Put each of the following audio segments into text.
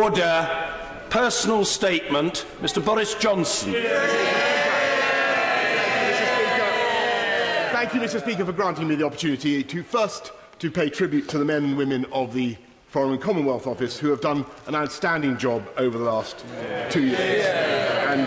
Order. Personal statement. Mr. Boris Johnson. Thank you, Mr. Speaker, for granting me the opportunity to pay tribute to the men and women of the Foreign and Commonwealth Office who have done an outstanding job over the last 2 years. And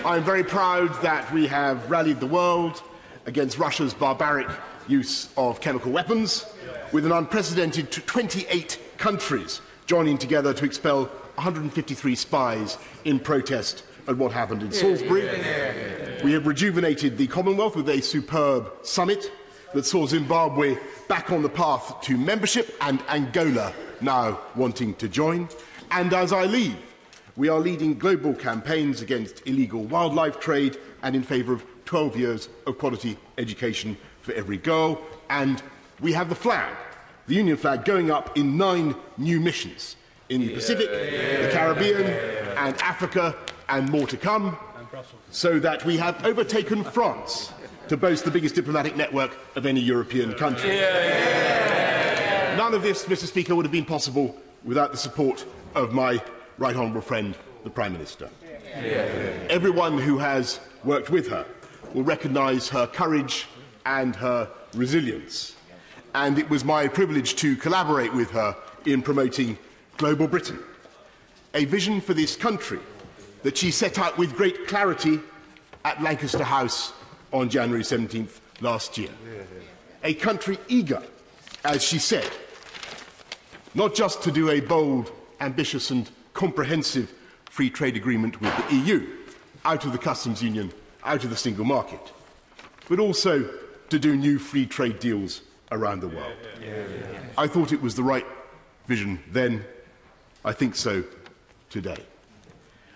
I'm very proud that we have rallied the world against Russia's barbaric use of chemical weapons, with an unprecedented 28 countries joining together to expel 153 spies in protest at what happened in Salisbury. We have rejuvenated the Commonwealth with a superb summit that saw Zimbabwe back on the path to membership and Angola now wanting to join. And as I leave, we are leading global campaigns against illegal wildlife trade and in favour of 12 years of quality education for every girl. And we have the flag, the Union flag, going up in 9 new missions in the Pacific, the Caribbean and Africa, and more to come, so that we have overtaken France to boast the biggest diplomatic network of any European country. None of this, Mr. Speaker, would have been possible without the support of my right honourable friend, the Prime Minister. Everyone who has worked with her will recognise her courage and her resilience. And it was my privilege to collaborate with her in promoting Global Britain, a vision for this country that she set out with great clarity at Lancaster House on January 17th last year. A country eager, as she said, not just to do a bold, ambitious and comprehensive free trade agreement with the EU, out of the customs union, out of the single market, but also to do new free trade deals around the world. I thought it was the right vision then. I think so today.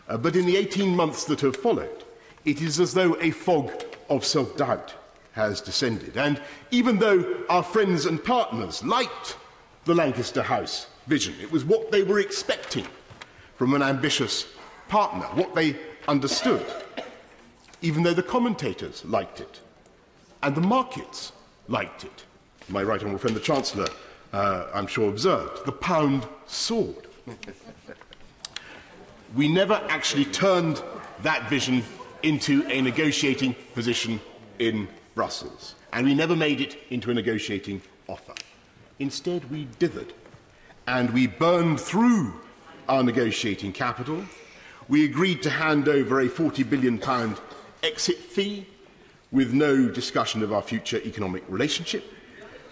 But in the 18 months that have followed, it is as though a fog of self-doubt has descended. And even though our friends and partners liked the Lancaster House vision, it was what they were expecting from an ambitious partner, what they understood, even though the commentators liked it, and the markets liked it. My right honourable friend, the Chancellor, I'm sure observed, the pound soared. We never actually turned that vision into a negotiating position in Brussels, and we never made it into a negotiating offer. Instead, we dithered, and we burned through our negotiating capital. We agreed to hand over a £40 billion exit fee with no discussion of our future economic relationship.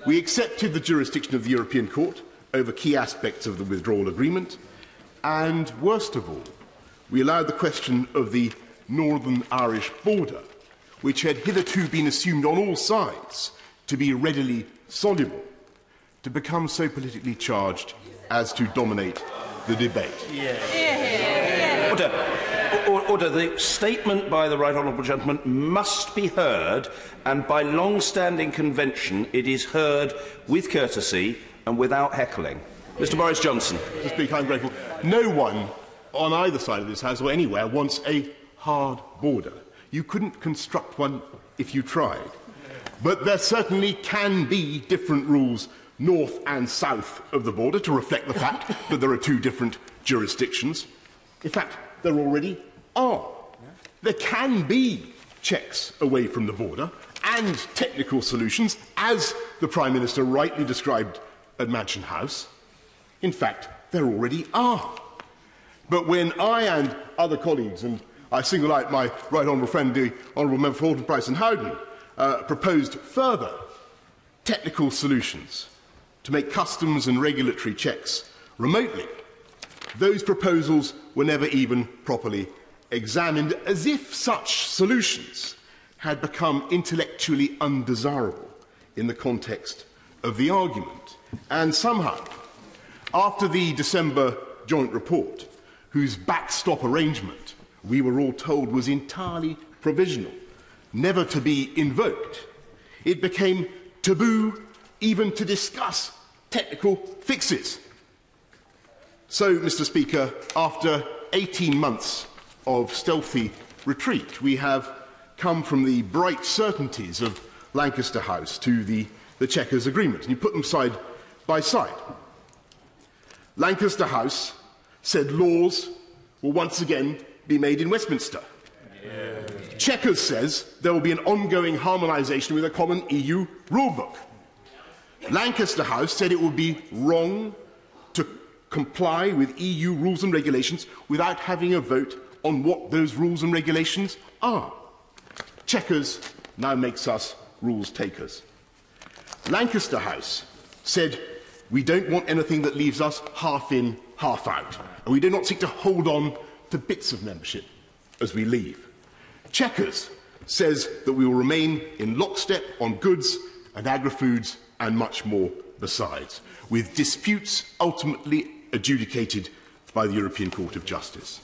We accepted the jurisdiction of the European Court over key aspects of the withdrawal agreement. And worst of all, we allowed the question of the Northern Irish border, which had hitherto been assumed on all sides to be readily soluble, to become so politically charged as to dominate the debate. Order. The statement by the right honourable gentleman must be heard, and by long-standing convention it is heard with courtesy and without heckling. Mr. Boris Johnson. Mr. Speaker, I'm grateful. No one on either side of this House or anywhere wants a hard border. You couldn't construct one if you tried. But there certainly can be different rules north and south of the border to reflect the fact that there are 2 different jurisdictions. In fact, there already are. There can be checks away from the border and technical solutions, as the Prime Minister rightly described at Mansion House. In fact, there already are. But when I and other colleagues, and I single out my right honourable friend, the Honourable Member for Horton, Price and Howden, proposed further technical solutions to make customs and regulatory checks remotely, those proposals were never even properly examined, as if such solutions had become intellectually undesirable in the context of the argument. And somehow, after the December joint report, whose backstop arrangement we were all told was entirely provisional, never to be invoked, it became taboo even to discuss technical fixes. So, Mr. Speaker, after 18 months of stealthy retreat, we have come from the bright certainties of Lancaster House to the Chequers agreement, and you put them side by side. Lancaster House said laws will once again be made in Westminster. Chequers says there will be an ongoing harmonisation with a common EU rulebook. Lancaster House said it would be wrong to comply with EU rules and regulations without having a vote on what those rules and regulations are. Chequers now makes us rules takers. Lancaster House said we don't want anything that leaves us half in, half out, and we do not seek to hold on to bits of membership as we leave. Chequers says that we will remain in lockstep on goods and agri-foods and much more besides, with disputes ultimately adjudicated by the European Court of Justice.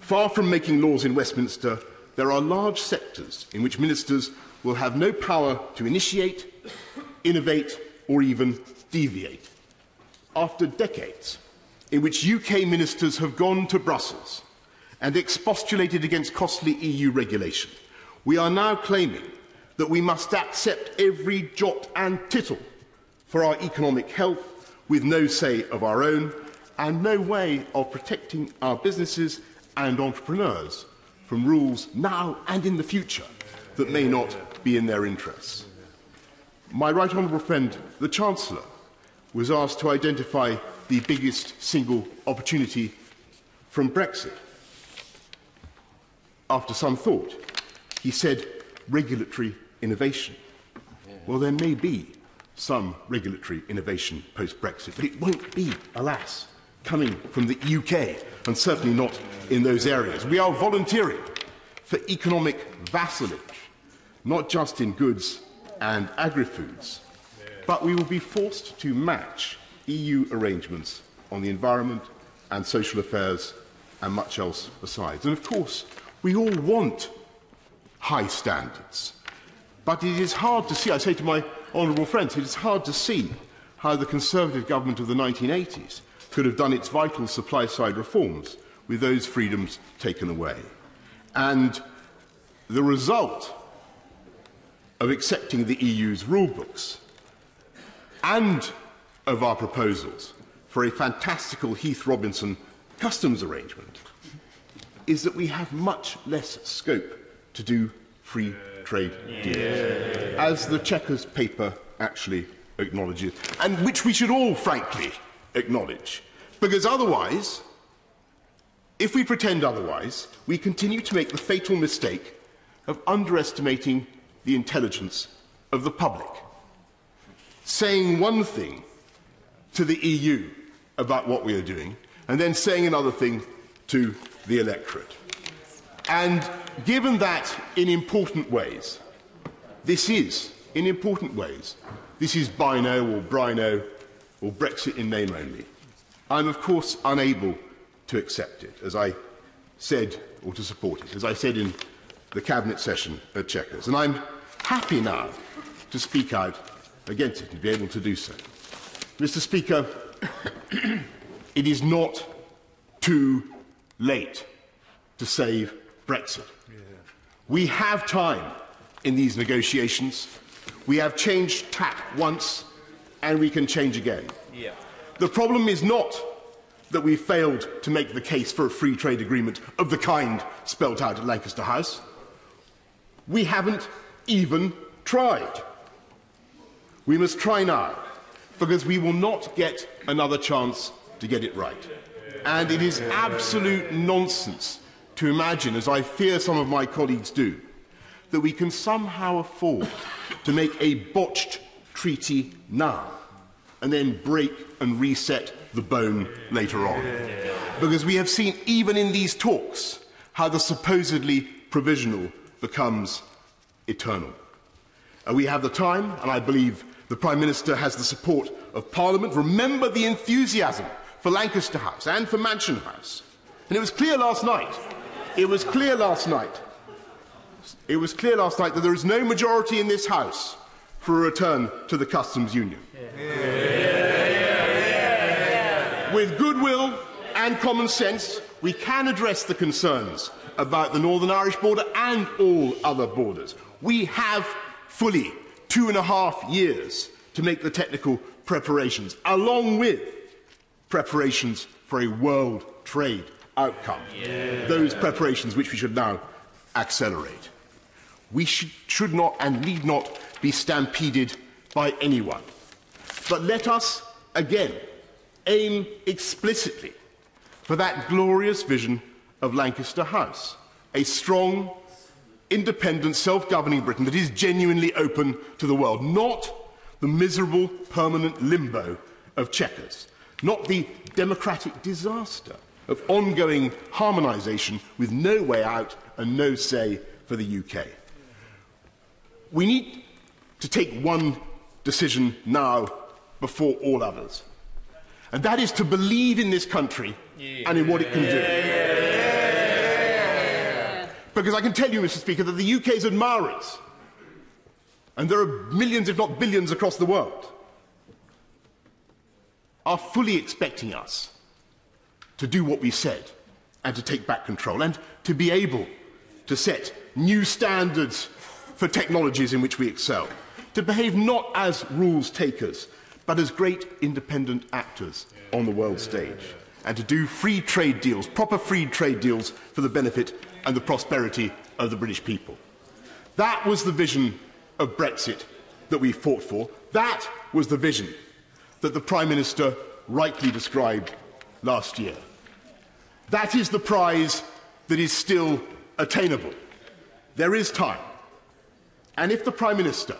Far from making laws in Westminster, there are large sectors in which ministers will have no power to initiate, innovate, or even deviate. After decades in which UK ministers have gone to Brussels and expostulated against costly EU regulation, we are now claiming that we must accept every jot and tittle for our economic health with no say of our own and no way of protecting our businesses and entrepreneurs from rules now and in the future that may not be in their interests. My right honourable friend, the Chancellor, was asked to identify the biggest single opportunity from Brexit. After some thought, he said regulatory innovation. Well, there may be some regulatory innovation post-Brexit, but it won't be, alas, coming from the UK, and certainly not in those areas. We are volunteering for economic vassalage, not just in goods and agri-foods, but we will be forced to match EU arrangements on the environment and social affairs and much else besides. And of course, we all want high standards, but it is hard to see, I say to my honourable friends, it is hard to see how the Conservative government of the 1980s could have done its vital supply-side reforms with those freedoms taken away. And the result of accepting the EU's rule books and of our proposals for a fantastical Heath-Robinson customs arrangement is that we have much less scope to do free trade deals, as the Chequers paper actually acknowledges, and which we should all, frankly, acknowledge. Because otherwise, if we pretend otherwise, we continue to make the fatal mistake of underestimating the intelligence of the public, saying one thing to the EU about what we are doing, and then saying another thing to the electorate. And given that in important ways, this is Bino or Brino or Brexit in name only, I'm of course unable to accept it, as I said, or to support it, as I said in the Cabinet session at Chequers. And I'm happy now to speak out against it and be able to do so. Mr. Speaker, it is not too late to save Brexit. We have time in these negotiations. We have changed tack once, and we can change again. The problem is not that we failed to make the case for a free trade agreement of the kind spelt out at Lancaster House. We haven't even tried. We must try now, because we will not get another chance to get it right. And it is absolute nonsense to imagine, as I fear some of my colleagues do, that we can somehow afford to make a botched treaty now and then break and reset the bone later on. Because we have seen, even in these talks, how the supposedly provisional becomes eternal. And we have the time, and I believe the Prime Minister has the support of Parliament. Remember the enthusiasm for Lancaster House and for Mansion House. And it was clear last night, that there is no majority in this House for a return to the customs union. With goodwill and common sense, we can address the concerns about the Northern Irish border and all other borders. We have fully 2.5 years to make the technical preparations, along with preparations for a world trade outcome. Those preparations which we should now accelerate. We should not and need not be stampeded by anyone. But let us, again, aim explicitly for that glorious vision of Lancaster House, a strong, independent, self-governing Britain that is genuinely open to the world, not the miserable, permanent limbo of Chequers, not the democratic disaster of ongoing harmonisation with no way out and no say for the UK. We need to take one decision now before all others, and that is to believe in this country and in what it can do. Because I can tell you, Mr. Speaker, that the UK's admirers, and there are millions, if not billions, across the world, are fully expecting us to do what we said and to take back control and to be able to set new standards for technologies in which we excel, to behave not as rules takers, but as great independent actors on the world stage, and to do free trade deals, proper free trade deals for the benefit and the prosperity of the British people. That was the vision of Brexit that we fought for. That was the vision that the Prime Minister rightly described last year. That is the prize that is still attainable. There is time. And if the Prime Minister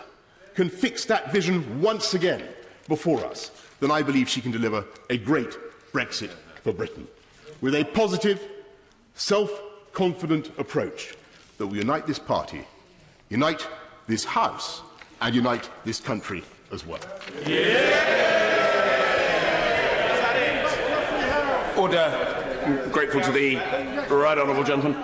can fix that vision once again before us, then I believe she can deliver a great Brexit for Britain, with a positive, self-confident approach that will unite this party, unite this House, and unite this country as well. Order. I'm grateful to the right honourable gentleman.